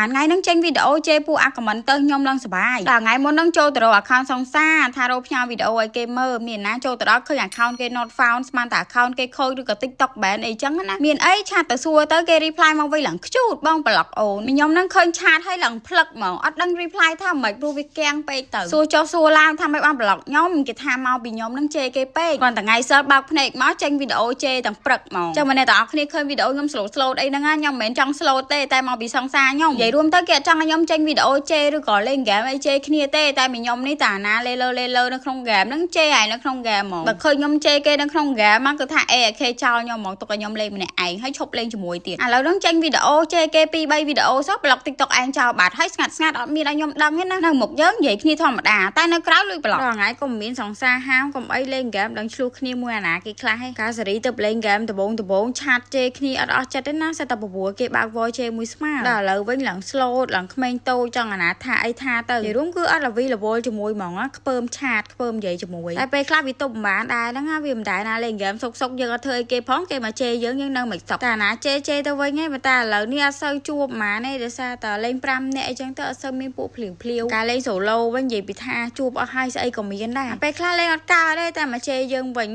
បានថ្ងៃនឹងចេញវីដេអូជេរពួកអាខមមិនទៅខ្ញុំឡើងសបាយដល់ថ្ងៃមុននឹងចូលទៅរក account សង្សារថារកផ្ញើវីដេអូឲ្យគេមើលមានណាចូលទៅដល់ឃើញ account គេ not found ស្មានតែ account គេខូចឬក៏ TikTok ban អីចឹងណាមានអីឆាតទៅសួរទៅគេ reply មកវិញឡើងខ្ជូតបងប្លុកអូនខ្ញុំនឹងឃើញឆាតឲ្យឡើងផ្លឹកហ្មងអត់ដឹង reply ថាមិនព្រោះវាគាំងពេកទៅសួរចុះសួរឡើងថាមិនបានប្លុកខ្ញុំគេថាមកពីខ្ញុំនឹងជេរគេពេកគ្រាន់តែថ្ងៃសិលបើកភ្នែកមកចេញវីដេអូជេរទាំងព្រឹកហ្មងចឹងមិនអ្នកទាំងអស់គ្នាឃើញវីដេអូខ្ញុំ slow អីហ្នឹងខ្ញុំមិនមែនចង់ slow ទេតែមកពីសង្សារខ្ញុំនិយាយរួមទៅគេអត់ចង់ឲ្យខ្ញុំចេញវីដេអូជេរឬក៏លេងហ្គេមអីជេរគ្នាទេតែខ្ញុំនេះតាណាលេលើនៅក្នុងហ្គេមហ្នឹងជេរហើយនៅក្នុងហ្គេមហ្មងបើឃើញខ្ញុំជេរគេនៅក្នុងហ្គេមមកគឺថាអេខេចោលខ្ញុំហ្មងទុកឲ្យខ្ញុំលេងម្នាក់ឯងហើយឈប់លេងជាមួយទៀតឥឡូវហ្នឹងចេញវីដេអូជេរគេ2 3វីដេអូសោះប្លុក TikTok ឯងចោលបាត់ហើយស្ងាត់អត់មានឲ្យខ្ញុំដឹងទេណានៅមុខយើងនិយាយគ្នាធម្មតាតែនៅក្រៅលួចប្លុកដល់ថ្ងៃក៏មានសង្សារហាមកុំអីលេងហ្គេមដឹងឆ្លោះគ្នាមួយអាណាគេខ្លះឯងកាសេរីទៅលេងហ្គេមដំបងឆាតជេរគ្នាអត់អស់ចិត្តទេណាសិតតែបបួលគេបើកវជេរមួយស្មាដល់ឥឡូវវិញឡើង slow ឡើងក្មេងតូចចង់អាណាថាអីថាទៅនិយាយរួមគឺអត់រវីរវល់ជាមួយហ្មងខ្ពើមឆាតខ្ពើមនិយាយជាមួយតែពេលខ្លះវាទប់មិនបានដែរហ្នឹងវាមិនដែរណាលេងហ្គេមសុកយើងអត់ធ្វើអីគេផងគេមកជេរយើងនៅមិនសុកតែអាណាជេរទៅវិញឯងប៉ុន្តែឥឡូវនេះអត់សូវជួបហ្មងទេដោយសារតែលេង5នាក់អីចឹងទៅអត់សូវមានពួកភ្លាវការលេង solo វិញនិយាយពីថាជួបអស់ហើយស្អីក៏មានដែរពេលខ្លះលេងអត់កើតទេតែមកជេរយើងវិញ